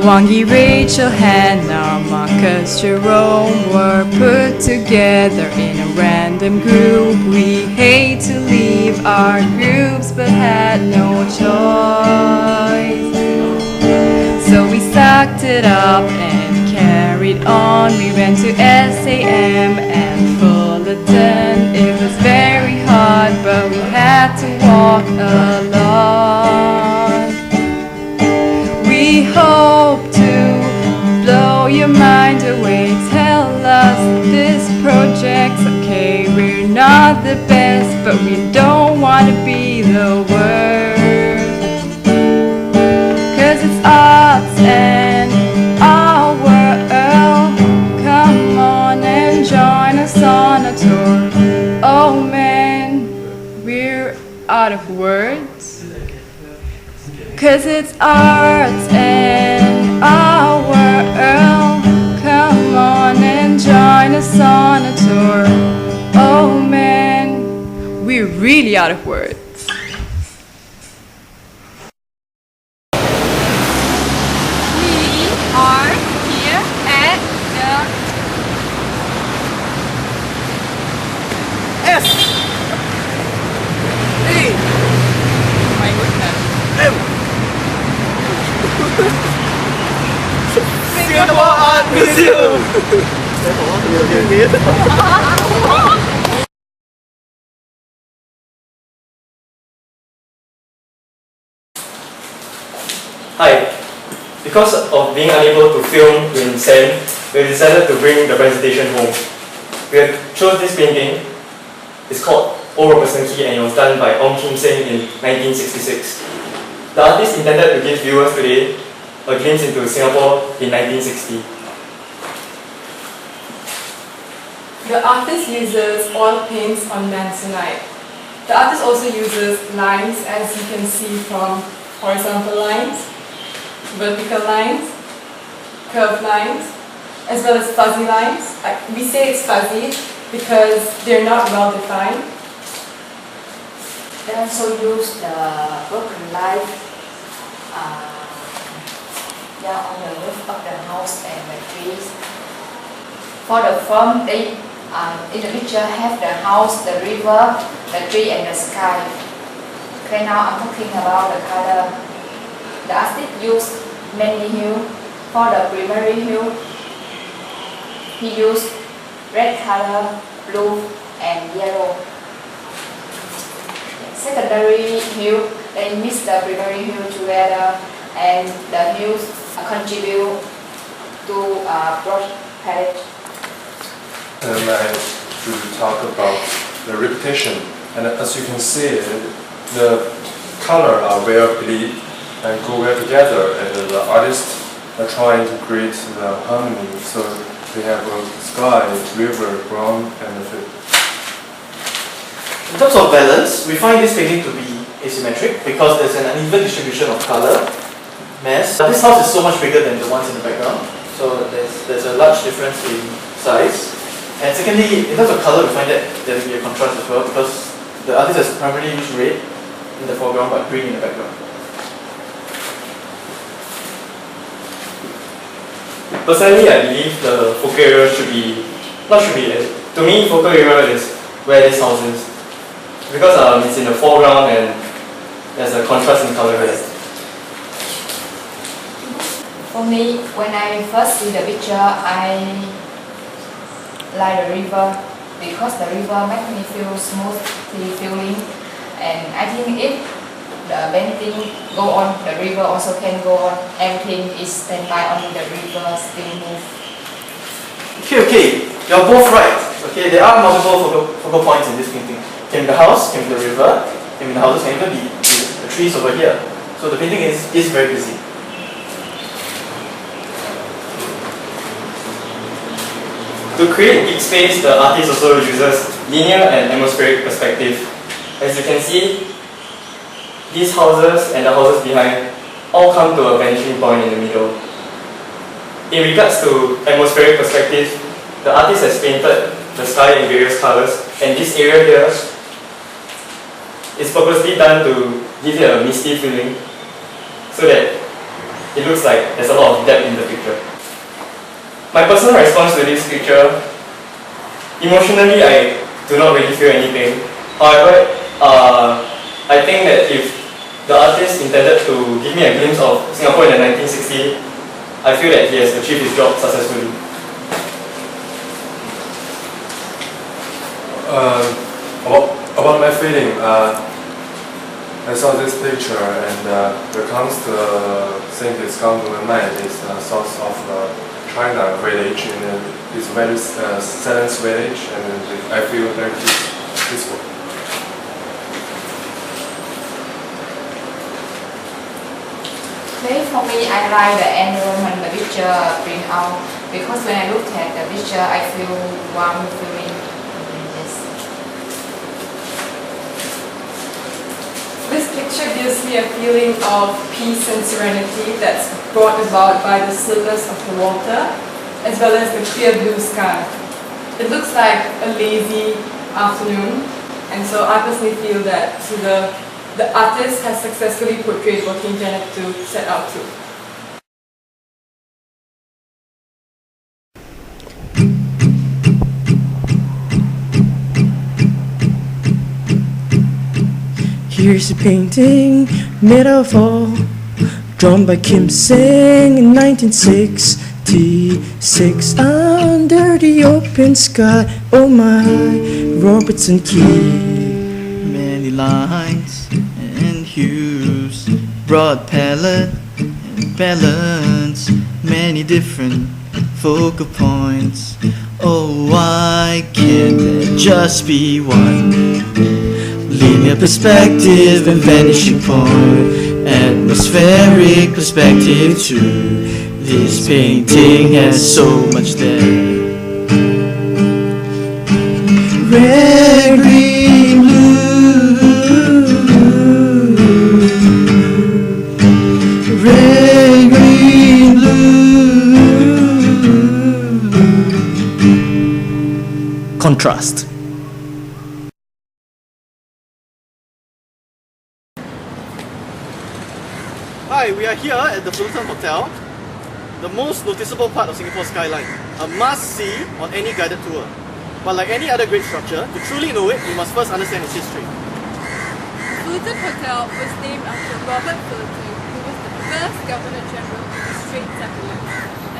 Wangi, Rachel, Hannah, Marcus, Jerome were put together in a random group. We hate to leave our groups but had no choice. So we sucked it up and carried on. We went to SAM and Fullerton. It was very hard, but we had to walk along. We hope to blow your mind away. Tell us this project's okay. We're not the best, but we don't want to be the worst. 'Cause it's arts and our world. Come on and join us on a tour. Oh man, we're out of words. 'Cause it's arts and our world. Come on and join us on a tour. Oh man, we're really out of words. We are here at the S A my goodness. M Singapore Art Museum. Hi. Because of being unable to film in sand, we decided to bring the presentation home. We have chose this painting. It's called Old Robertson Quay and it was done by Ong Kim Seng in 1966. The artist intended to give viewers today a glimpse into Singapore in 1960. The artist uses oil paints on Manzanite. The artist also uses lines, as you can see, from horizontal lines, vertical lines, curved lines, as well as fuzzy lines. We say it's fuzzy because they're not well defined. They also use the broken light on the roof of the house and the trees. For the form, they in the picture have the house, the river, the tree and the sky. Okay, now I'm talking about the color. The artist used many hues. For the primary hue, he used red color, blue and yellow. Secondary hue, they mix the primary hue together and the hues contribute to a brush palette. And I to talk about the repetition, and as you can see, the color are well bleed and go well together, and the artists are trying to create the harmony. So we have a sky, river, ground, and the field. In terms of balance, we find this painting to be asymmetric because there's an uneven distribution of color, mass. This house is so much bigger than the ones in the background, so there's a large difference in size. And secondly, in terms of color, we find that there will be a contrast as well because the artist has primarily used red in the foreground but green in the background. Personally, I believe the focal area to me, focal area is where this house is. Because it's in the foreground and there's a contrast in color here. For me, when I first see the picture, I like the river because the river makes me feel smoothly feeling, and I think if the painting go on, the river also can go on. Everything is stand by on the river still move. Okay, you're both right. Okay, there are multiple focal points in this painting. Can be the house, can be the river, can be the houses, can even be the trees over here. So the painting is very busy. To create big space, the artist also uses linear and atmospheric perspective. As you can see, these houses and the houses behind all come to a vanishing point in the middle. In regards to atmospheric perspective, the artist has painted the sky in various colors, and this area here It's purposely done to give you a misty feeling so that it looks like there's a lot of depth in the picture. My personal response to this picture, emotionally I do not really feel anything. However, I think that if the artist intended to give me a glimpse of Singapore in the 1960s, I feel that he has achieved his job successfully. About my feeling, I saw this picture and the first thing that's come to my mind is the source of China village, and it's very silent village, and I feel very peaceful. Okay, for me, I like the environment the picture bring out, because when I look at the picture, I feel warm feeling. Yes. This picture gives me a feeling of peace and serenity that's brought about by the stillness of the water, as well as the clear blue sky. It looks like a lazy afternoon, and so I personally feel that the artist has successfully portrayed what he intended to set out to. Here's a painting, metaphor, drawn by Kim Sing in 1966 under the open sky. Oh my, Robertson Quay. Many lines and hues, broad palette and balance, many different focal points. Oh, why can't there just be one? Linear perspective and vanishing point, atmospheric perspective too. This painting has so much there. Red, green, blue. Red, green, blue. Contrast. Hi, we are here at the Fullerton Hotel, the most noticeable part of Singapore's skyline, a must-see on any guided tour. But like any other great structure, to truly know it, you must first understand its history. Fullerton Hotel was named after Robert Fullerton, who was the first Governor General of the Straits Settlements,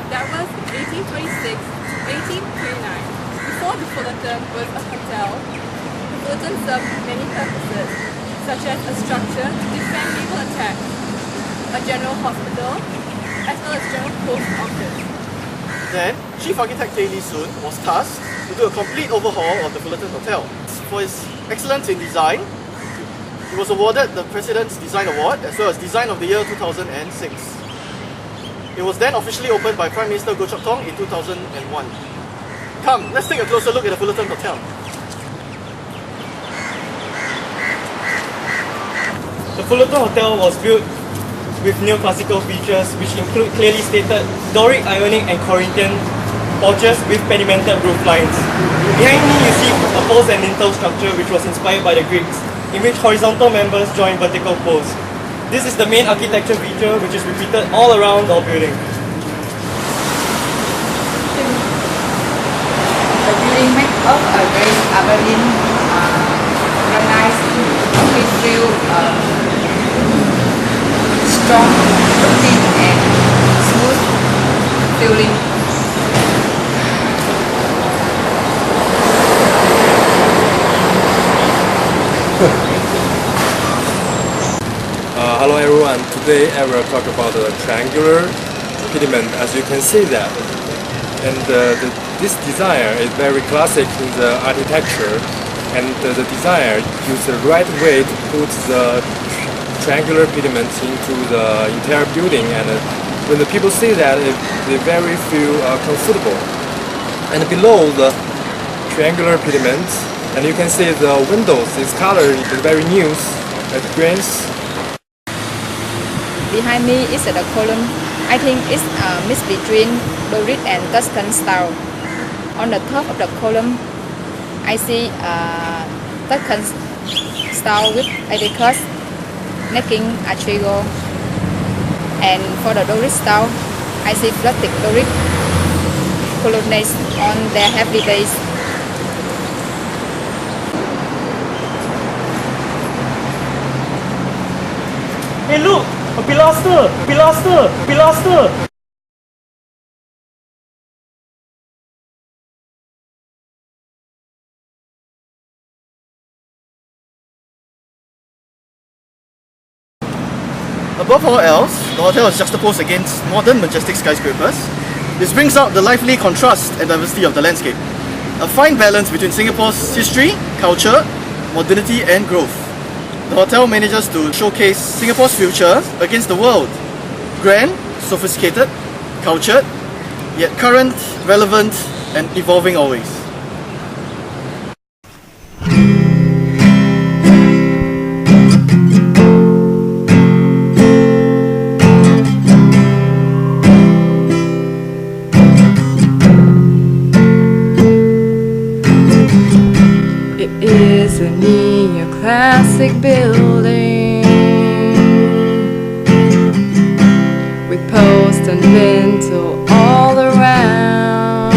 and that was from 1826 to 1829. Before the Fullerton was a hotel, the Fullerton served many purposes, such as a structure to defend naval attacks, a general hospital, as well as general post office. Then, Chief Architect Tay Lee Soon was tasked to do a complete overhaul of the Fullerton Hotel. For his excellence in design, he was awarded the President's Design Award as well as Design of the Year 2006. It was then officially opened by Prime Minister Goh Chok Tong in 2001. Come, let's take a closer look at the Fullerton Hotel. The Fullerton Hotel was built with neoclassical features which include clearly stated Doric, Ionic and Corinthian porches with pedimented roof lines. Behind me you see a post and lintel structure which was inspired by the Greeks, in which horizontal members join vertical posts. This is the main architecture feature which is repeated all around the building. The building made of a great Aberdeen granite concrete fill, strong looking and smooth feeling. Hello everyone, today I will talk about the triangular pediment, as you can see that. And this design is very classic in the architecture, and the designer used the right way to put the triangular pediment into the entire building, and when the people see that, they very feel comfortable. And below the triangular pediment, and you can see the windows, its color is very new, like greens. Behind me is the column. I think it's a mix between Doric and Tuscan style. On the top of the column, I see Tuscan style with Atticus, making a triangle. And for the Doric style, I see floating Doric colonnades on their heavy base. Hey look! A pilaster! Pilaster! Pilaster! Above all else, the hotel is juxtaposed against modern majestic skyscrapers. This brings out the lively contrast and diversity of the landscape. A fine balance between Singapore's history, culture, modernity and growth. The hotel manages to showcase Singapore's future against the world. Grand, sophisticated, cultured, yet current, relevant and evolving always. It is a neoclassic building with post and lintel all around.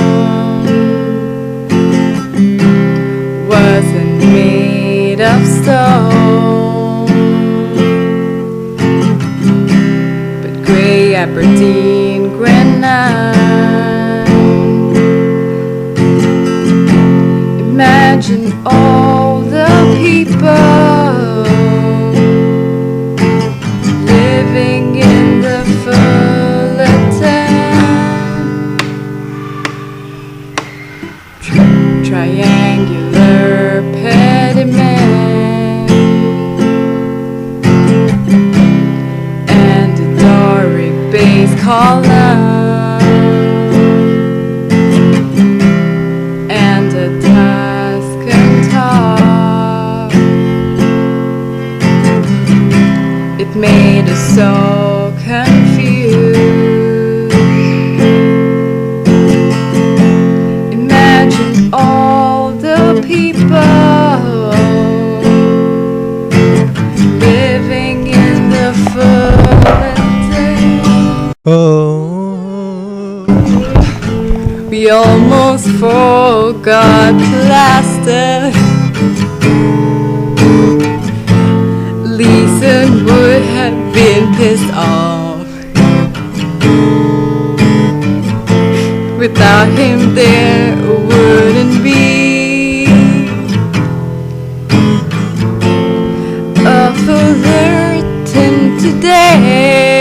Wasn't made of stone, but grey Aberdeen granite. Imagine all the people living in the Fullerton. Triangular pediment and a Doric base column. It made us so confused. Imagine all the people living in the Fullerton. Oh. We almost forgot plaster. Leeson would have been pissed off. Without him there wouldn't be a Fullerton today.